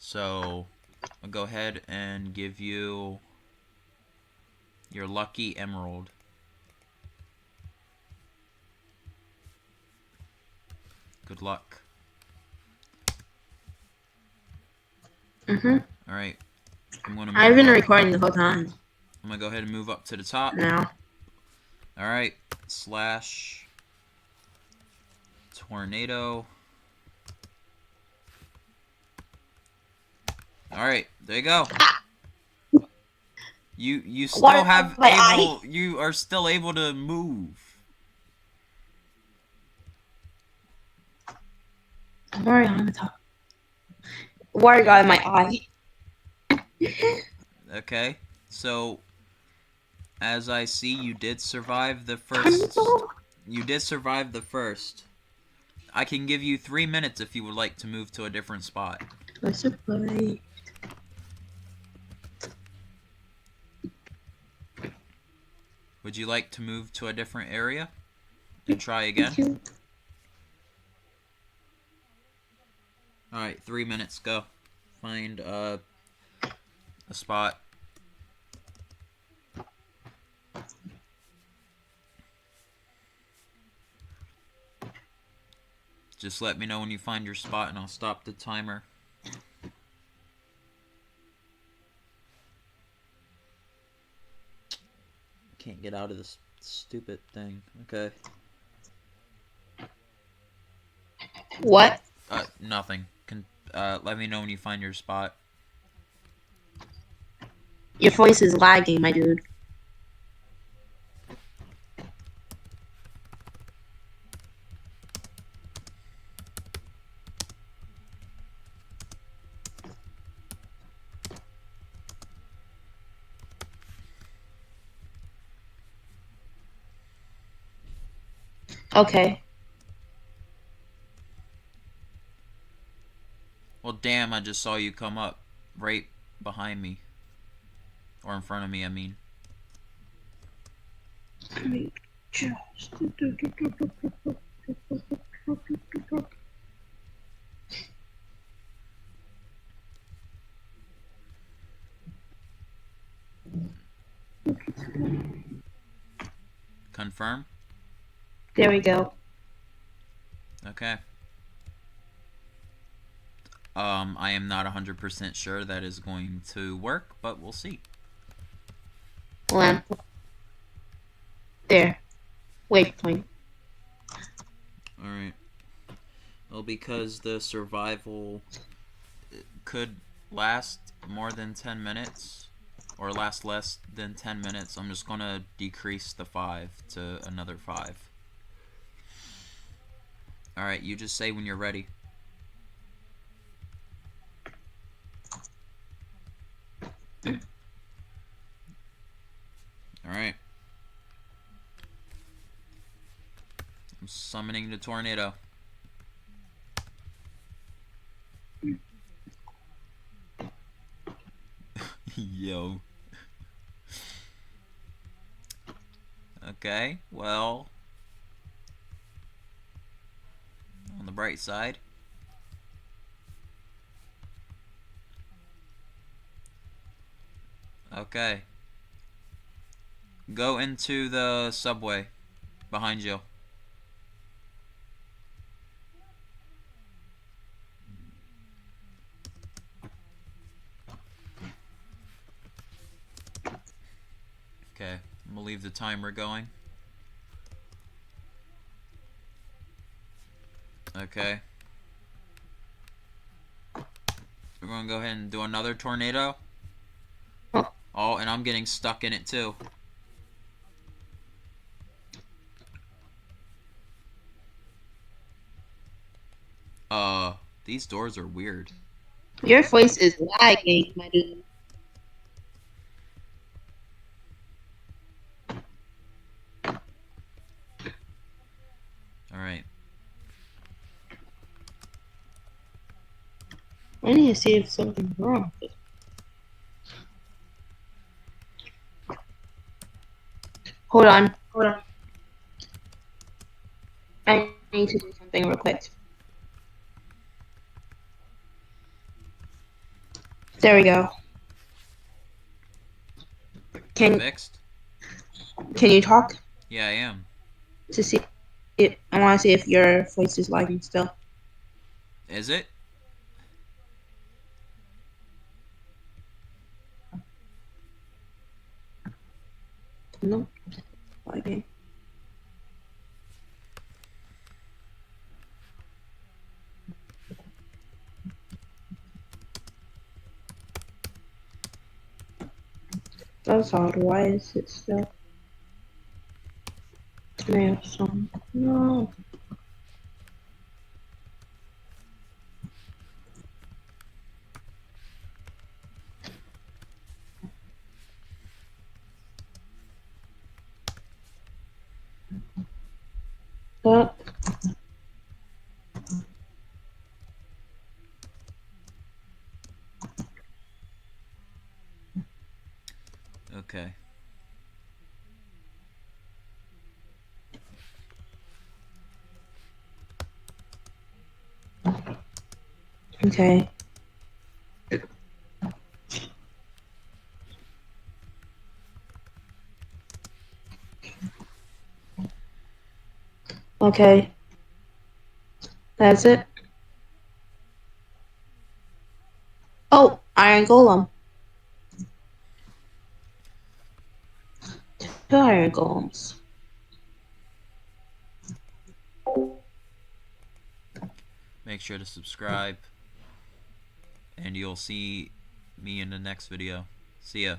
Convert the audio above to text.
So I'll go ahead and give you your lucky emerald. Good luck. Alright. I've been recording the whole time. I'm gonna go ahead and move up to the top. Now. Alright. Slash tornado. Alright, there you go. You still have you are still able to move. Water on the top. Water got in my eye. Okay. So as I see, you did survive the first. You did survive the first. I can give you 3 minutes if you would like to move to a different spot. What's up, buddy? Would you like to move to a different area and try again? Alright, 3 minutes, go. Find a spot. Just let me know when you find your spot and I'll stop the timer. Can't get out of this stupid thing. Okay. What? Nothing. Let me know when you find your spot. Your voice is lagging, my dude. Okay. Well, damn, I just saw you come up right behind me. Or in front of me, I mean. Confirm? There we go. Okay. I am not 100% sure that is going to work, but we'll see. Lamp. There. Waypoint. Alright. Well, because the survival could last more than 10 minutes, or last less than 10 minutes, I'm just going to decrease the 5 to another 5. Alright, you just say when you're ready. Alright. I'm summoning the tornado. Yo. Okay, well, on the bright side, okay, go into the subway behind you. Okay, I'm gonna leave the timer going. Okay. We're gonna go ahead and do another tornado. Oh, and I'm getting stuck in it too. These doors are weird. Your voice is lagging, my dude. Alright. I need to see if something's wrong. Hold on. Hold on. I need to do something real quick. There we go. Can Fixed? can you talk Yeah, I am. to see it? I want to see if your voice is lagging still. Is it? No, lagging. That's odd. Why is it still? Can I have some? No. What? Okay. Okay. Okay. That's it. Oh, Iron Golem. 2 Iron Golems. Make sure to subscribe, and you'll see me in the next video. See ya.